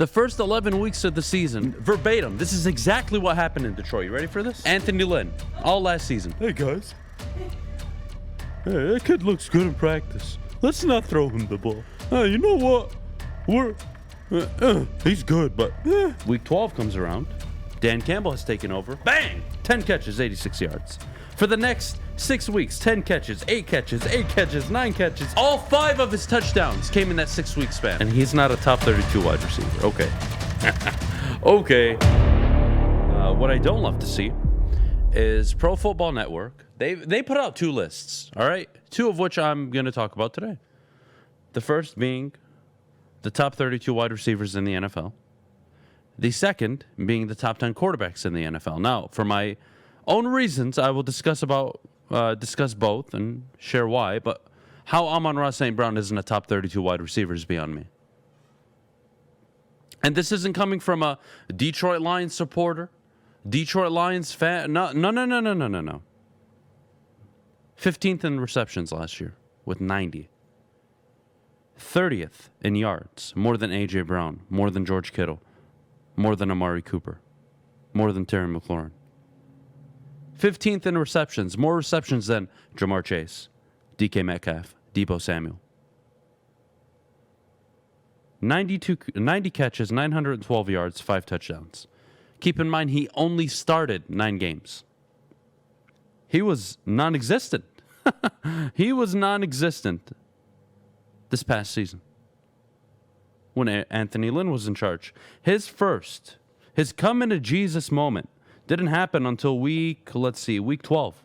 The first 11 weeks of the season, verbatim, this is exactly what happened in Detroit. You ready for this? Anthony Lynn, all last season. Hey, guys. Hey, that kid looks good in practice. Let's not throw him the ball. You know what? He's good, but... Week 12 comes around. Dan Campbell has taken over. Bang! 10 catches, 86 yards. For the next 6 weeks, 10 catches, 8 catches, 8 catches, 9 catches. All 5 of his touchdowns came in that 6-week span. And he's not a top 32 wide receiver. Okay. Okay. What I don't love to see is Pro Football Network. They put out 2 lists, all right? 2 of which I'm going to talk about today. The first being the top 32 wide receivers in the NFL. The second being the top 10 quarterbacks in the NFL. Now, for my own reasons, I will discuss both and share why, but how Amon-Ra St. Brown isn't a top 32 wide receiver is beyond me. And this isn't coming from a Detroit Lions supporter, Detroit Lions fan. No. 15th in receptions last year with 90. 30th in yards, more than A.J. Brown, more than George Kittle, more than Amari Cooper, more than Terry McLaurin. 15th in receptions, more receptions than Jamar Chase, DK Metcalf, Deebo Samuel. 90 catches, 912 yards, 5 touchdowns. Keep in mind, he only started 9 games. He was non-existent. He was non-existent this past season when Anthony Lynn was in charge. His come into Jesus moment didn't happen until week 12.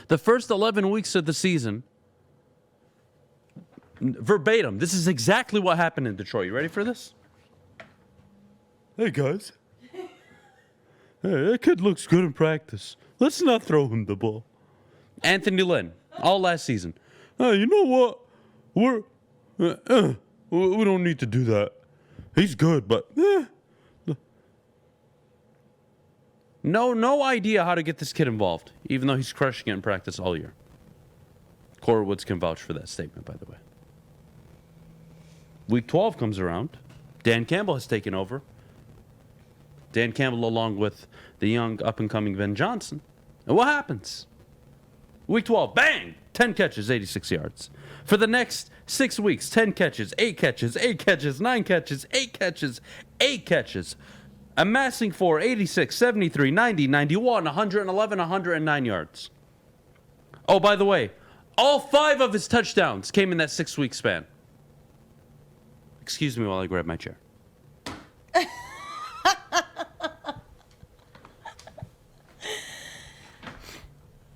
The first 11 weeks of the season, verbatim, this is exactly what happened in Detroit. You ready for this? Hey, guys. Hey, that kid looks good in practice. Let's not throw him the ball. Anthony Lynn, all last season. You know what? We don't need to do that. He's good, but... No idea how to get this kid involved, even though he's crushing it in practice all year. Corey Woods can vouch for that statement, by the way. Week 12 comes around. Dan Campbell has taken over. Dan Campbell along with the young up-and-coming Ben Johnson. And what happens? Week 12, bang! 10 catches, 86 yards. For the next 6 weeks, 10 catches, 8 catches, 8 catches, 9 catches, 8 catches, 8 catches. Amassing for 86, 73, 90, 91, 111, 109 yards. Oh, by the way, all 5 of his touchdowns came in that 6-week span. Excuse me while I grab my chair.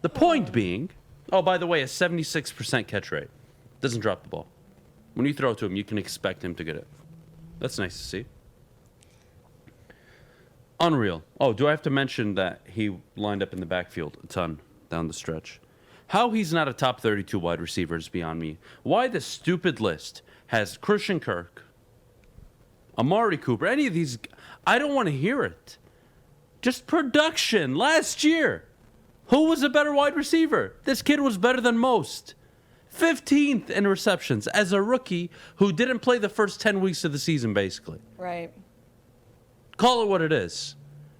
The point being, oh, by the way, a 76% catch rate. Doesn't drop the ball. When you throw it to him, you can expect him to get it. That's nice to see. Unreal. Oh, do I have to mention that he lined up in the backfield a ton down the stretch? How he's not a top 32 wide receiver is beyond me. Why this stupid list has Christian Kirk, Amari Cooper, any of these... I don't want to hear it. Just production last year. Who was a better wide receiver? This kid was better than most. 15th in receptions as a rookie who didn't play the first 10 weeks of the season, basically. Right. Call it what it is.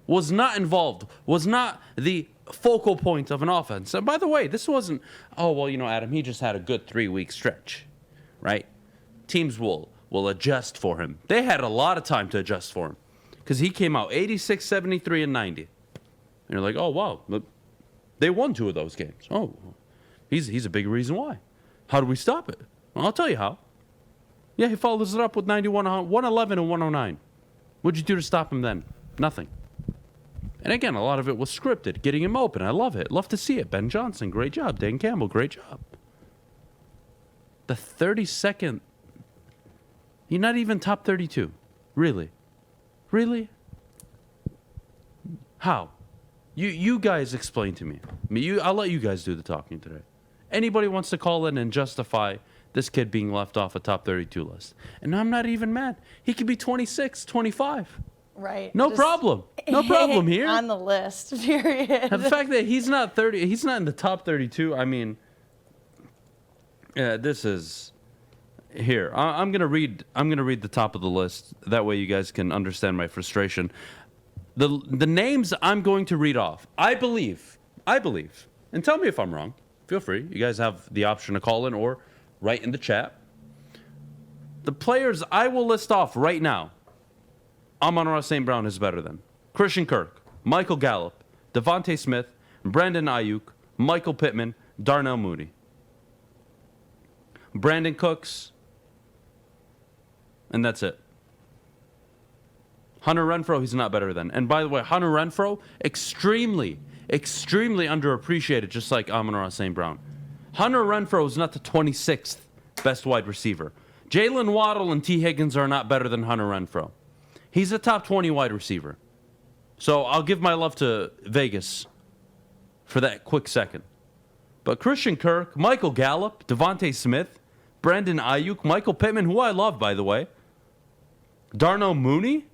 Was not involved. Was not the focal point of an offense. And by the way, this wasn't, oh, well, Adam, he just had a good 3-week stretch, right? Teams will adjust for him. They had a lot of time to adjust for him because he came out 86, 73, and 90. And you're like, oh, wow. They won 2 of those games. Oh, he's a big reason why. How do we stop it? Well, I'll tell you how. Yeah, he follows it up with 91, 111, and 109. What'd you do to stop him then? Nothing. And again, a lot of it was scripted, getting him open. I love it. Love to see it. Ben Johnson, great job. Dan Campbell, great job. The 32nd, you're not even top 32. Really? Really? How? You guys explain to me. I'll let you guys do the talking today. Anybody wants to call in and justify this kid being left off a top 32 list. And I'm not even mad. He could be 26, 25. Right. No problem. No problem here. On the list, period. The fact that he's not he's not in the top 32, I mean, this is Here, I'm gonna read the top of the list. That way, you guys can understand my frustration. The names I'm going to read off. I believe, and tell me if I'm wrong. Feel free. You guys have the option to call in or write in the chat. The players I will list off right now. Amon-Ra St. Brown is better than Christian Kirk, Michael Gallup, Devontae Smith, Brandon Ayuk, Michael Pittman, Darnell Mooney, Brandon Cooks, and that's it. Hunter Renfrow, he's not better than. And by the way, Hunter Renfrow, extremely underappreciated, just like Amon-Ra St. Brown. Hunter Renfrow is not the 26th best wide receiver. Jalen Waddle and T. Higgins are not better than Hunter Renfrow. He's a top 20 wide receiver. So I'll give my love to Vegas for that quick second. But Christian Kirk, Michael Gallup, Devontae Smith, Brandon Ayuk, Michael Pittman, who I love, by the way, Darnell Mooney,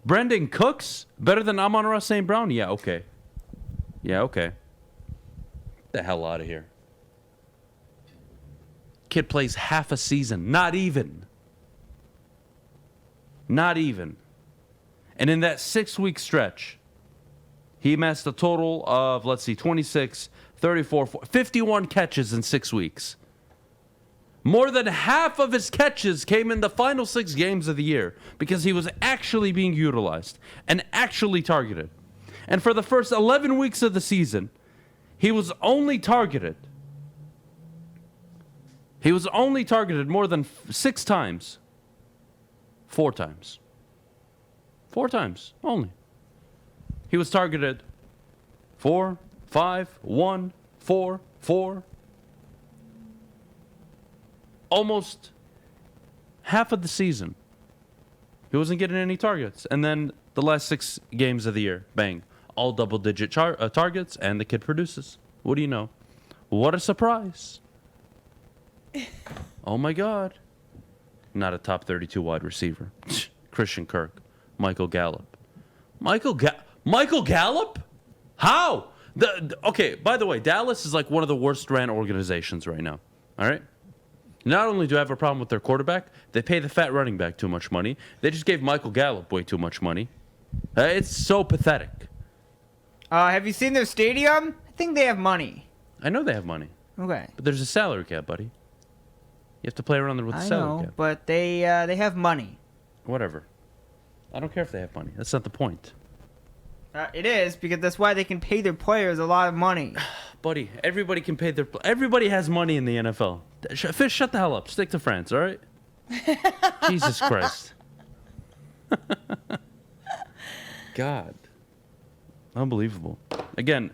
Brandon Cooks, better than Amon-Ra St. Brown? Yeah, okay. Get the hell out of here. Kid plays half a season. Not even. And in that 6-week stretch, he amassed a total of, 26, 34, 51 catches in 6 weeks. More than half of his catches came in the final 6 games of the year because he was actually being utilized and actually targeted. And for the first 11 weeks of the season, he was only targeted more than 6 times. 4 times. 4 times only. He was targeted 4, 5, 1, 4, 4. Almost half of the season. He wasn't getting any targets. And then the last 6 games of the year, bang. All double-digit targets, and the kid produces. What do you know? What a surprise. Oh, my God. Not a top 32 wide receiver. Christian Kirk. Michael Gallup. Michael Gallup? How? Okay, by the way, Dallas is like one of the worst ran organizations right now. All right? Not only do I have a problem with their quarterback, they pay the fat running back too much money. They just gave Michael Gallup way too much money. It's so pathetic. Have you seen their stadium? I think they have money. I know they have money. Okay. But there's a salary cap, buddy. You have to play around there with the salary cap. But they have money. Whatever. I don't care if they have money. That's not the point. It is, because that's why they can pay their players a lot of money. Buddy, everybody can pay everybody has money in the NFL. Fish, shut the hell up. Stick to France, all right? Jesus Christ. God. Unbelievable. Again,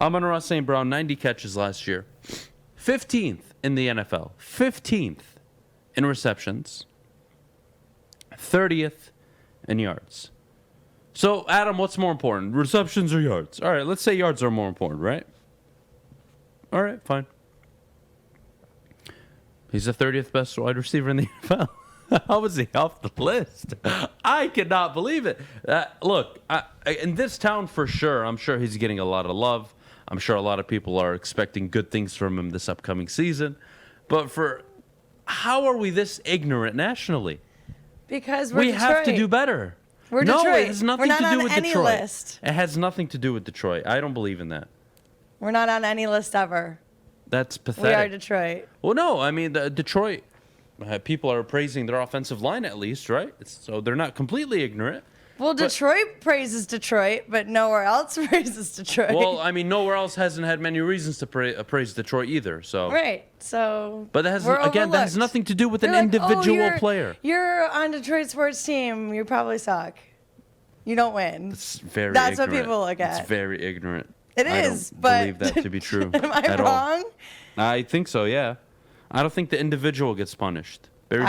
Amon-Ra St. Brown, 90 catches last year. 15th in the NFL. 15th in receptions. 30th in yards. So, Adam, what's more important? Receptions or yards? All right, let's say yards are more important, right? All right, fine. He's the 30th best wide receiver in the NFL. How was he off the list? I cannot believe it. Look, in this town for sure, I'm sure he's getting a lot of love. I'm sure a lot of people are expecting good things from him this upcoming season. But how are we this ignorant nationally? Because we have to do better. We're no, Detroit. it has nothing We're not to do on with any Detroit. list. It has nothing to do with Detroit. I don't believe in that. We're not on any list ever. That's pathetic. We are Detroit. Well, no, I mean, Detroit, people are praising their offensive line at least, right? So they're not completely ignorant. Well, Detroit praises Detroit, but nowhere else praises Detroit. Well, I mean, nowhere else hasn't had many reasons to praise Detroit either. So right. So but that has nothing to do with an individual player. You're on Detroit sports team. You probably suck. You don't win. It's very That's ignorant. what people look at. It's very ignorant. It is, but I don't believe that to be true. Am I at wrong? All. I think so, yeah. I don't think the individual gets punished. Barry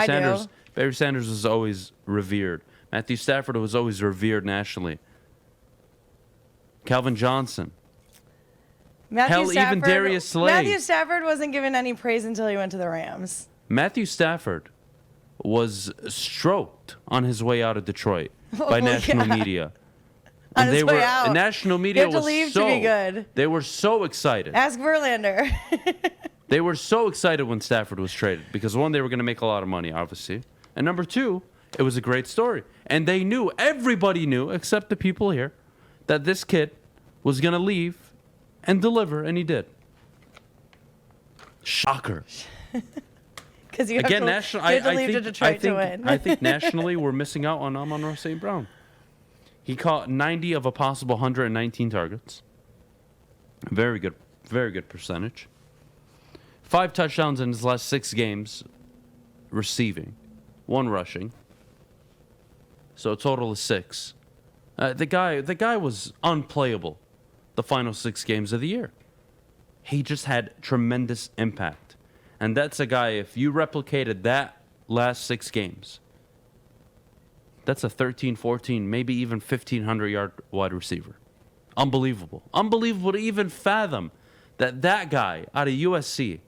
Sanders was always revered. Matthew Stafford was always revered nationally. Calvin Johnson. Even Darius Slay. Matthew Stafford wasn't given any praise until he went to the Rams. Matthew Stafford was stroked on his way out of Detroit by national media. On his way out. National media to leave to be good. They were so excited. Ask Verlander. They were so excited when Stafford was traded because one, they were going to make a lot of money, obviously, and number two, it was a great story. And they knew, everybody knew, except the people here, that this kid was going to leave and deliver, and he did. Shocker. Because you have Again, to, national. you have to leave to Detroit to win. I think nationally we're missing out on Amon-Ra St. Brown. He caught 90 of a possible 119 targets. Very good percentage. 5 touchdowns in his last 6 games, receiving, 1 rushing. So a total of 6. The guy was unplayable the final 6 games of the year. He just had tremendous impact. And that's a guy, if you replicated that last 6 games, that's a 13, 14, maybe even 1,500-yard wide receiver. Unbelievable. Unbelievable to even fathom that that guy out of USC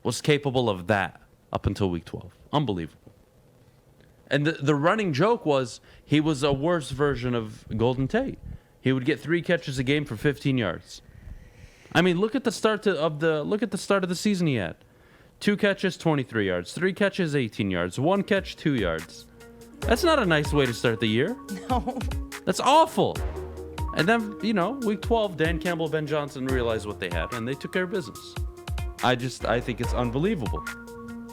was capable of that up until week 12. Unbelievable. And the running joke was he was a worse version of Golden Tate. He would get 3 catches a game for 15 yards. I mean, look at the start of the season he had. 2 catches, 23 yards. 3 catches, 18 yards. 1 catch, 2 yards. That's not a nice way to start the year. No. That's awful. And then, week 12, Dan Campbell, Ben Johnson realized what they had, and they took care of business. I think it's unbelievable.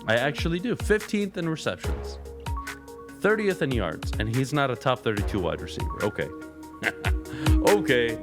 I actually do. 15th in receptions. 30th in yards, and he's not a top 32 wide receiver. Okay. Okay.